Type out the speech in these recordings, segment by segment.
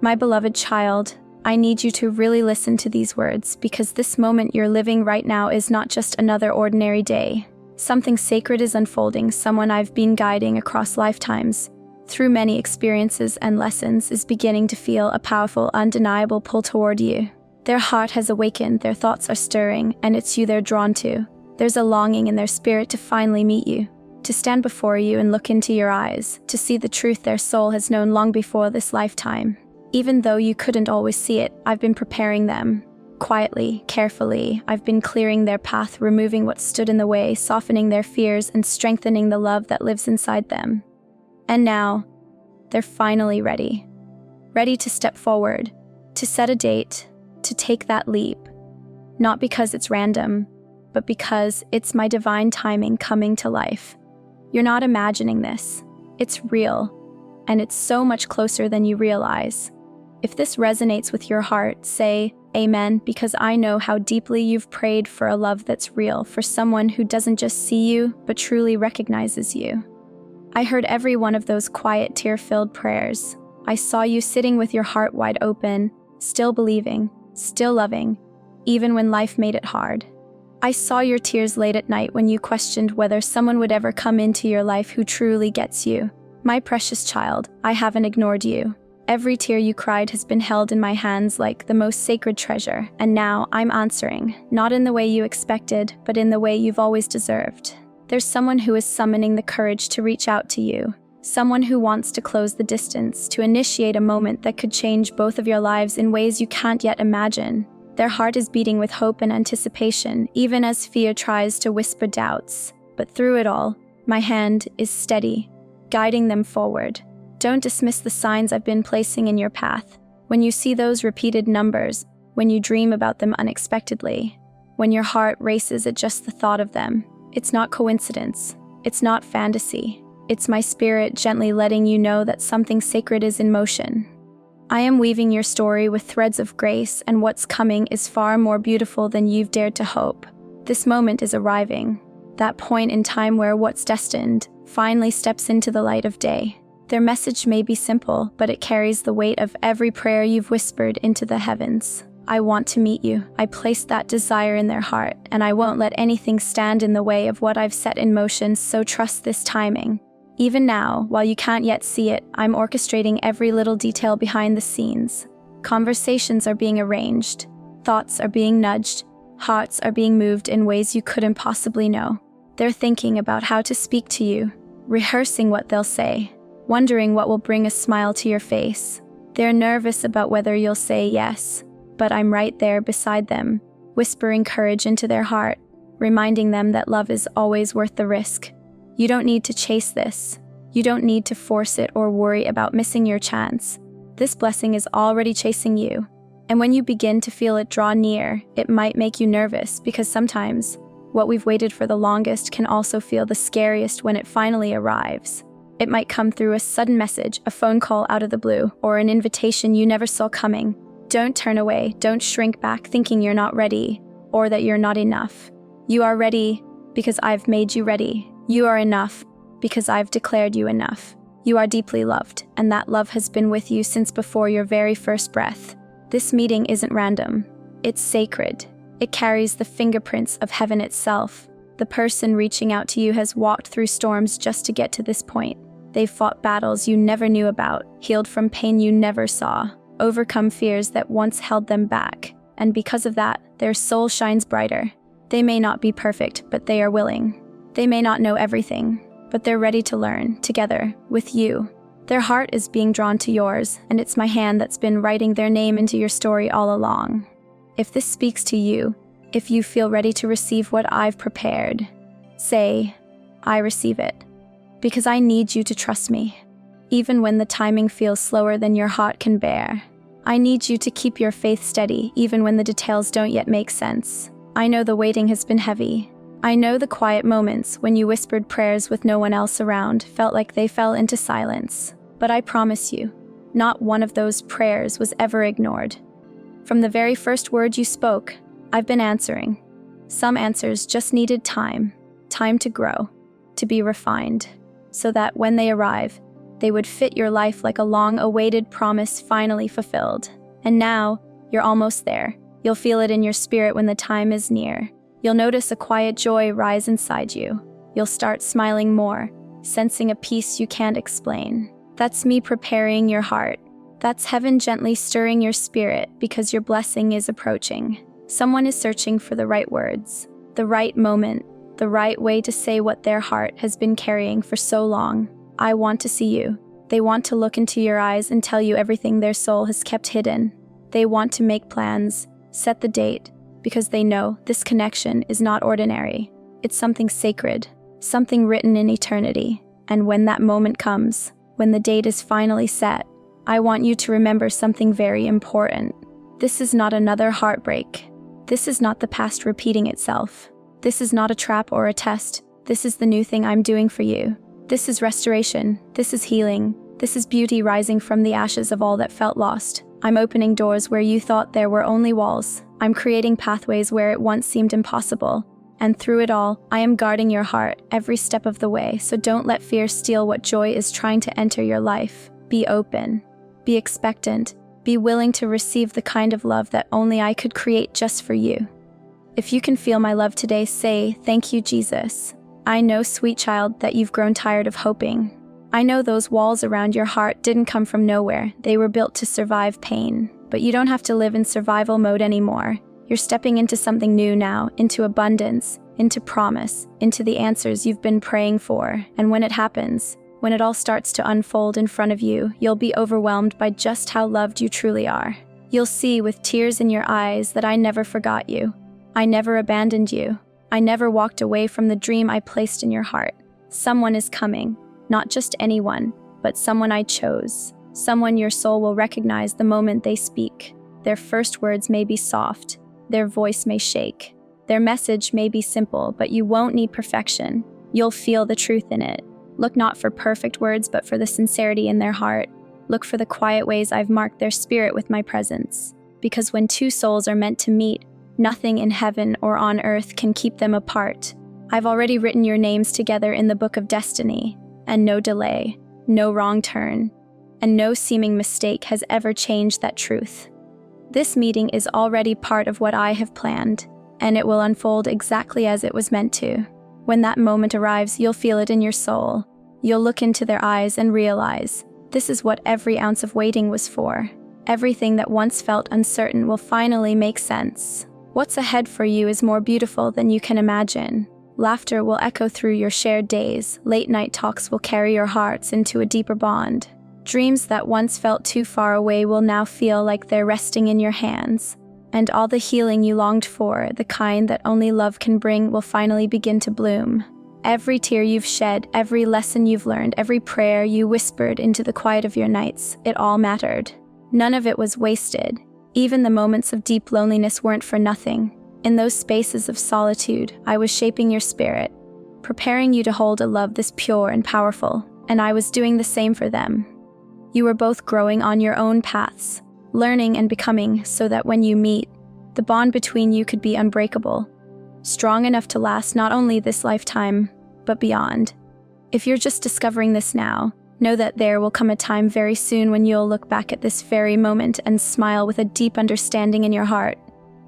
My beloved child, I need you to really listen to these words, because this moment you're living right now is not just another ordinary day. Something sacred is unfolding. Someone I've been guiding across lifetimes, through many experiences and lessons, is beginning to feel a powerful, undeniable pull toward you. Their heart has awakened, their thoughts are stirring, and it's you they're drawn to. There's a longing in their spirit to finally meet you, to stand before you and look into your eyes, to see the truth their soul has known long before this lifetime. Even though you couldn't always see it, I've been preparing them. Quietly, carefully, I've been clearing their path, removing what stood in the way, softening their fears, and strengthening the love that lives inside them. And now, they're finally ready. Ready to step forward, to set a date, to take that leap. Not because it's random, but because it's my divine timing coming to life. You're not imagining this. It's real, and it's so much closer than you realize. If this resonates with your heart, say amen, because I know how deeply you've prayed for a love that's real, for someone who doesn't just see you, but truly recognizes you. I heard every one of those quiet, tear-filled prayers. I saw you sitting with your heart wide open, still believing, still loving, even when life made it hard. I saw your tears late at night when you questioned whether someone would ever come into your life who truly gets you. My precious child, I haven't ignored you. Every tear you cried has been held in my hands like the most sacred treasure, and now I'm answering, not in the way you expected, but in the way you've always deserved. There's someone who is summoning the courage to reach out to you, someone who wants to close the distance, to initiate a moment that could change both of your lives in ways you can't yet imagine. Their heart is beating with hope and anticipation, even as fear tries to whisper doubts. But through it all, my hand is steady, guiding them forward. Don't dismiss the signs I've been placing in your path. When you see those repeated numbers, when you dream about them unexpectedly, when your heart races at just the thought of them, it's not coincidence. It's not fantasy. It's my spirit gently letting you know that something sacred is in motion. I am weaving your story with threads of grace, and what's coming is far more beautiful than you've dared to hope. This moment is arriving, that point in time where what's destined finally steps into the light of day. Their message may be simple, but it carries the weight of every prayer you've whispered into the heavens. I want to meet you. I placed that desire in their heart, and I won't let anything stand in the way of what I've set in motion, so trust this timing. Even now, while you can't yet see it, I'm orchestrating every little detail behind the scenes. Conversations are being arranged, thoughts are being nudged, hearts are being moved in ways you couldn't possibly know. They're thinking about how to speak to you, rehearsing what they'll say, wondering what will bring a smile to your face. They're nervous about whether you'll say yes, but I'm right there beside them, whispering courage into their heart, reminding them that love is always worth the risk. You don't need to chase this. You don't need to force it or worry about missing your chance. This blessing is already chasing you. And when you begin to feel it draw near, it might make you nervous, because sometimes what we've waited for the longest can also feel the scariest when it finally arrives. It might come through a sudden message, a phone call out of the blue, or an invitation you never saw coming. Don't turn away. Don't shrink back thinking you're not ready, or that you're not enough. You are ready because I've made you ready. You are enough because I've declared you enough. You are deeply loved, and that love has been with you since before your very first breath. This meeting isn't random. It's sacred. It carries the fingerprints of heaven itself. The person reaching out to you has walked through storms just to get to this point. They've fought battles you never knew about, healed from pain you never saw, overcome fears that once held them back, and because of that, their soul shines brighter. They may not be perfect, but they are willing. They may not know everything, but they're ready to learn, together, with you. Their heart is being drawn to yours, and it's my hand that's been writing their name into your story all along. If this speaks to you, if you feel ready to receive what I've prepared, say, I receive it. Because I need you to trust me, even when the timing feels slower than your heart can bear. I need you to keep your faith steady, even when the details don't yet make sense. I know the waiting has been heavy. I know the quiet moments when you whispered prayers with no one else around felt like they fell into silence. But I promise you, not one of those prayers was ever ignored. From the very first word you spoke, I've been answering. Some answers just needed time to grow, to be refined, so that when they arrive, They would fit your life like a long-awaited promise finally fulfilled. And now, you're almost there. You'll feel it in your spirit when the time is near. You'll notice a quiet joy rise inside you. You'll start smiling more, sensing a peace you can't explain. That's me preparing your heart. That's heaven gently stirring your spirit because your blessing is approaching. Someone is searching for the right words, the right moment, the right way to say what their heart has been carrying for so long. I want to see you. They want to look into your eyes and tell you everything their soul has kept hidden. They want to make plans, set the date, because they know this connection is not ordinary. It's something sacred, something written in eternity. And when that moment comes, when the date is finally set, I want you to remember something very important. This is not another heartbreak. This is not the past repeating itself. This is not a trap or a test. This is the new thing I'm doing for you. This is restoration. This is healing. This is beauty rising from the ashes of all that felt lost. I'm opening doors where you thought there were only walls. I'm creating pathways where it once seemed impossible. And through it all, I am guarding your heart every step of the way, so don't let fear steal what joy is trying to enter your life. Be open. Be expectant. Be willing to receive the kind of love that only I could create just for you. If you can feel my love today, say, "Thank you, Jesus." I know, sweet child, that you've grown tired of hoping. I know those walls around your heart didn't come from nowhere. They were built to survive pain. But you don't have to live in survival mode anymore. You're stepping into something new now, into abundance, into promise, into the answers you've been praying for. And when it happens, when it all starts to unfold in front of you, you'll be overwhelmed by just how loved you truly are. You'll see with tears in your eyes that I never forgot you. I never abandoned you. I never walked away from the dream I placed in your heart. Someone is coming. Not just anyone, but someone I chose. Someone your soul will recognize the moment they speak. Their first words may be soft. Their voice may shake. Their message may be simple, but you won't need perfection. You'll feel the truth in it. Look not for perfect words, but for the sincerity in their heart. Look for the quiet ways I've marked their spirit with my presence. Because when two souls are meant to meet, nothing in heaven or on earth can keep them apart. I've already written your names together in the book of destiny, and no delay, no wrong turn, and no seeming mistake has ever changed that truth. This meeting is already part of what I have planned, and it will unfold exactly as it was meant to. When that moment arrives, you'll feel it in your soul. You'll look into their eyes and realize, this is what every ounce of waiting was for. Everything that once felt uncertain will finally make sense. What's ahead for you is more beautiful than you can imagine. Laughter will echo through your shared days. Late-night talks will carry your hearts into a deeper bond. Dreams that once felt too far away will now feel like they're resting in your hands. And all the healing you longed for, the kind that only love can bring, will finally begin to bloom. Every tear you've shed, every lesson you've learned, every prayer you whispered into the quiet of your nights, it all mattered. None of it was wasted. Even the moments of deep loneliness weren't for nothing. In those spaces of solitude, I was shaping your spirit, preparing you to hold a love this pure and powerful, and I was doing the same for them. You were both growing on your own paths, learning and becoming so that when you meet, the bond between you could be unbreakable, strong enough to last not only this lifetime, but beyond. If you're just discovering this now, know that there will come a time very soon when you'll look back at this very moment and smile with a deep understanding in your heart.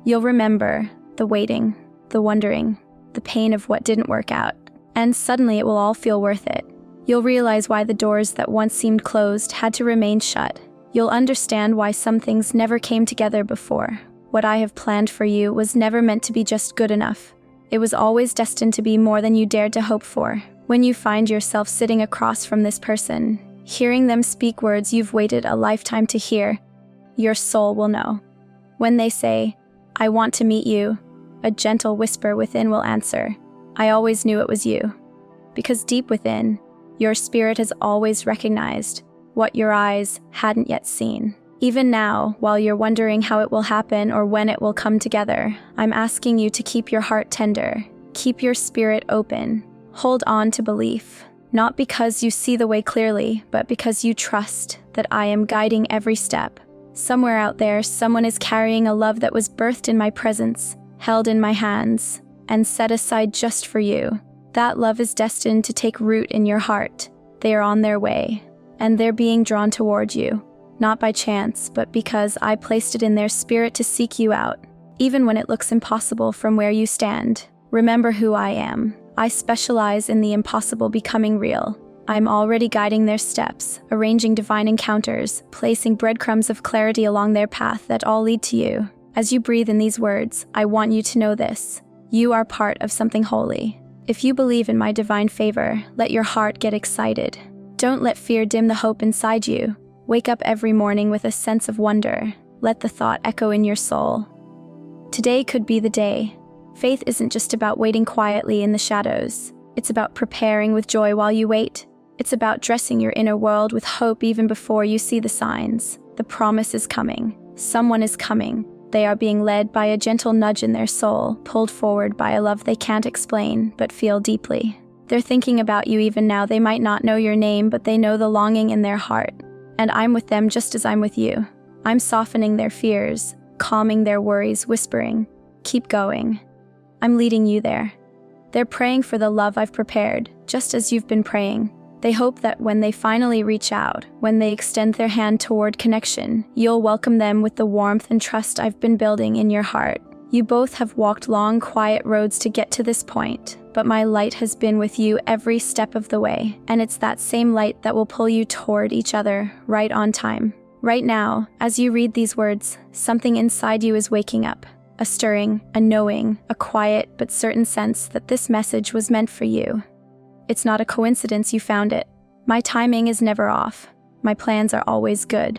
You'll remember the waiting, the wondering, the pain of what didn't work out, and suddenly it will all feel worth it. You'll realize why the doors that once seemed closed had to remain shut. You'll understand why some things never came together before. What I have planned for you was never meant to be just good enough. It was always destined to be more than you dared to hope for. When you find yourself sitting across from this person, hearing them speak words you've waited a lifetime to hear, your soul will know. When they say, "I want to meet you," a gentle whisper within will answer, "I always knew it was you." Because deep within, your spirit has always recognized what your eyes hadn't yet seen. Even now, while you're wondering how it will happen or when it will come together, I'm asking you to keep your heart tender, keep your spirit open, hold on to belief, not because you see the way clearly, but because you trust that I am guiding every step. Somewhere out there, someone is carrying a love that was birthed in my presence, held in my hands, and set aside just for you. That love is destined to take root in your heart. They are on their way. and they're being drawn toward you, not by chance, but because I placed it in their spirit to seek you out. Even when it looks impossible from where you stand, remember who I am. I specialize in the impossible becoming real. I'm already guiding their steps, arranging divine encounters, placing breadcrumbs of clarity along their path that all lead to you. As you breathe in these words, I want you to know this. You are part of something holy. If you believe in my divine favor, let your heart get excited. Don't let fear dim the hope inside you. Wake up every morning with a sense of wonder. Let the thought echo in your soul. Today could be the day. Faith isn't just about waiting quietly in the shadows. It's about preparing with joy while you wait. It's about dressing your inner world with hope even before you see the signs. The promise is coming. Someone is coming. They are being led by a gentle nudge in their soul, pulled forward by a love they can't explain but feel deeply. They're thinking about you even now. They might not know your name, but they know the longing in their heart. And I'm with them just as I'm with you. I'm softening their fears, calming their worries, whispering, "Keep going." I'm leading you there. They're praying for the love I've prepared, just as you've been praying. They hope that when they finally reach out, when they extend their hand toward connection, you'll welcome them with the warmth and trust I've been building in your heart. You both have walked long, quiet roads to get to this point, but my light has been with you every step of the way, and it's that same light that will pull you toward each other right on time. Right now, as you read these words, something inside you is waking up. A stirring, a knowing, a quiet but certain sense that this message was meant for you. It's not a coincidence you found it. My timing is never off. My plans are always good.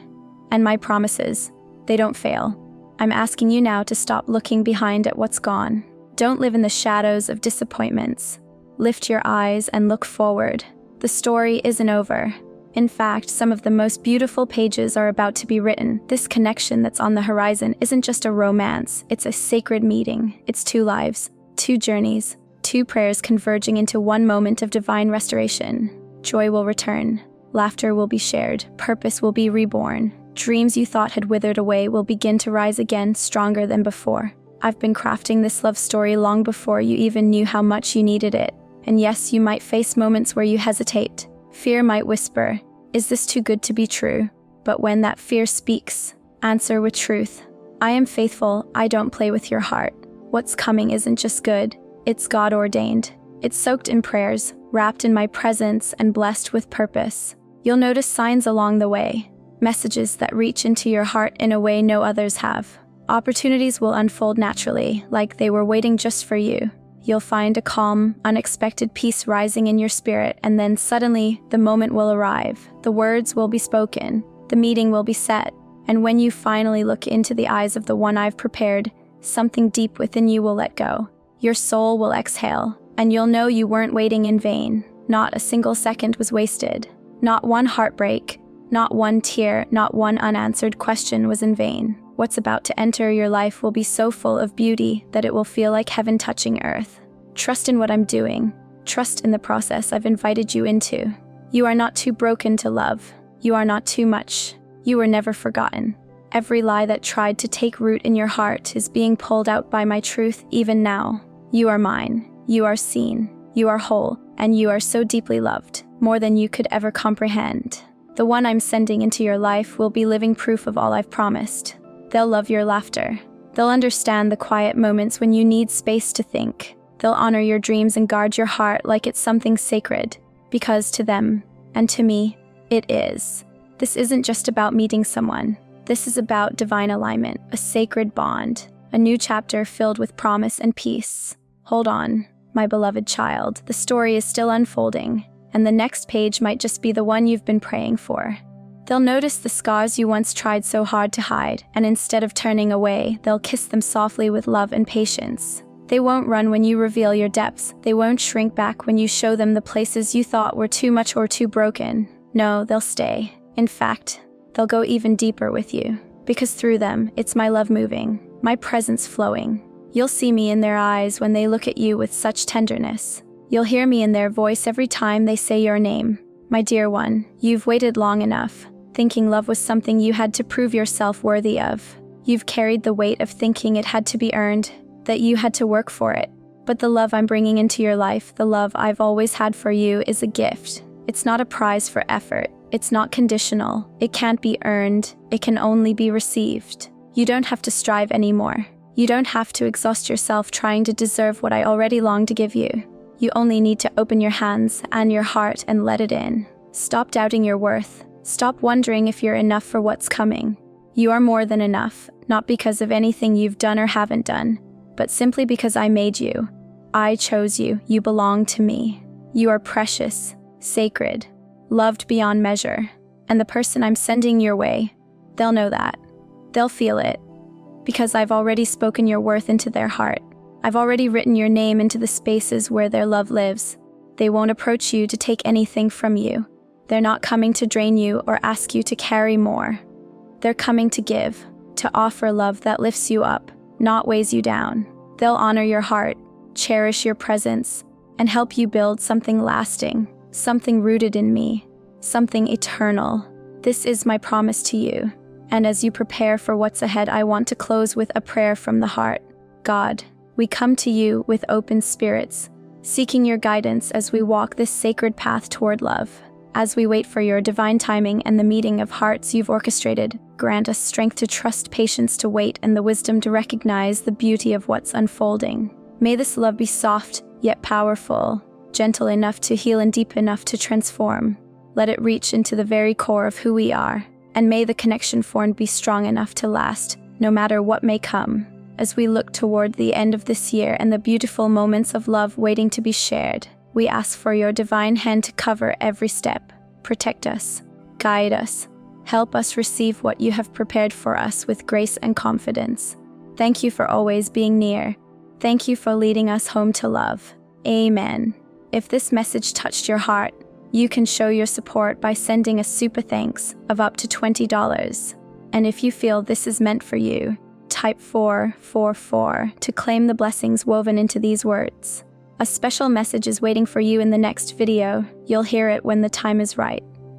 And my promises, they don't fail. I'm asking you now to stop looking behind at what's gone. Don't live in the shadows of disappointments. Lift your eyes and look forward. The story isn't over. In fact, some of the most beautiful pages are about to be written. This connection that's on the horizon isn't just a romance, it's a sacred meeting. It's two lives, two journeys, two prayers converging into one moment of divine restoration. Joy will return, laughter will be shared, purpose will be reborn. Dreams you thought had withered away will begin to rise again, stronger than before. I've been crafting this love story long before you even knew how much you needed it. And yes, you might face moments where you hesitate. Fear might whisper, "Is this too good to be true?" But when that fear speaks, answer with truth. I am faithful, I don't play with your heart. What's coming isn't just good, it's God-ordained. It's soaked in prayers, wrapped in my presence, and blessed with purpose. You'll notice signs along the way, messages that reach into your heart in a way no others have. Opportunities will unfold naturally, like they were waiting just for you. You'll find a calm, unexpected peace rising in your spirit, and then suddenly, the moment will arrive. The words will be spoken, the meeting will be set, and when you finally look into the eyes of the one I've prepared, something deep within you will let go. Your soul will exhale, and you'll know you weren't waiting in vain. Not a single second was wasted. Not one heartbreak, not one tear, not one unanswered question was in vain. What's about to enter your life will be so full of beauty that it will feel like heaven touching earth. Trust in what I'm doing. Trust in the process I've invited you into. You are not too broken to love. You are not too much. You were never forgotten. Every lie that tried to take root in your heart is being pulled out by my truth even now. You are mine. You are seen. You are whole. And you are so deeply loved, more than you could ever comprehend. The one I'm sending into your life will be living proof of all I've promised. They'll love your laughter. They'll understand the quiet moments when you need space to think. They'll honor your dreams and guard your heart like it's something sacred. Because to them, and to me, it is. This isn't just about meeting someone. This is about divine alignment, a sacred bond, a new chapter filled with promise and peace. Hold on, my beloved child. The story is still unfolding, and the next page might just be the one you've been praying for. They'll notice the scars you once tried so hard to hide, and instead of turning away, they'll kiss them softly with love and patience. They won't run when you reveal your depths. They won't shrink back when you show them the places you thought were too much or too broken. No, they'll stay. In fact, they'll go even deeper with you. Because through them, it's my love moving, my presence flowing. You'll see me in their eyes when they look at you with such tenderness. You'll hear me in their voice every time they say your name. My dear one, you've waited long enough, thinking love was something you had to prove yourself worthy of. You've carried the weight of thinking it had to be earned, that you had to work for it. But the love I'm bringing into your life, the love I've always had for you, is a gift. It's not a prize for effort. It's not conditional. It can't be earned. It can only be received. You don't have to strive anymore. You don't have to exhaust yourself trying to deserve what I already long to give you. You only need to open your hands and your heart and let it in. Stop doubting your worth. Stop wondering if you're enough for what's coming. You are more than enough, not because of anything you've done or haven't done, but simply because I made you. I chose you. You belong to me. You are precious, sacred, loved beyond measure. And the person I'm sending your way, they'll know that. They'll feel it. Because I've already spoken your worth into their heart. I've already written your name into the spaces where their love lives. They won't approach you to take anything from you. They're not coming to drain you or ask you to carry more. They're coming to give, to offer love that lifts you up, not weighs you down. They'll honor your heart, cherish your presence, and help you build something lasting, something rooted in me, something eternal. This is my promise to you. And as you prepare for what's ahead, I want to close with a prayer from the heart. God, we come to you with open spirits, seeking your guidance as we walk this sacred path toward love. As we wait for your divine timing and the meeting of hearts you've orchestrated, grant us strength to trust, patience to wait, and the wisdom to recognize the beauty of what's unfolding. May this love be soft, yet powerful, gentle enough to heal and deep enough to transform. Let it reach into the very core of who we are, and may the connection formed be strong enough to last, no matter what may come. As we look toward the end of this year and the beautiful moments of love waiting to be shared, we ask for your divine hand to cover every step, protect us, guide us, help us receive what you have prepared for us with grace and confidence. Thank you for always being near. Thank you for leading us home to love. Amen. If this message touched your heart, you can show your support by sending a super thanks of up to $20. And if you feel this is meant for you, type 444 to claim the blessings woven into these words. A special message is waiting for you in the next video. You'll hear it when the time is right.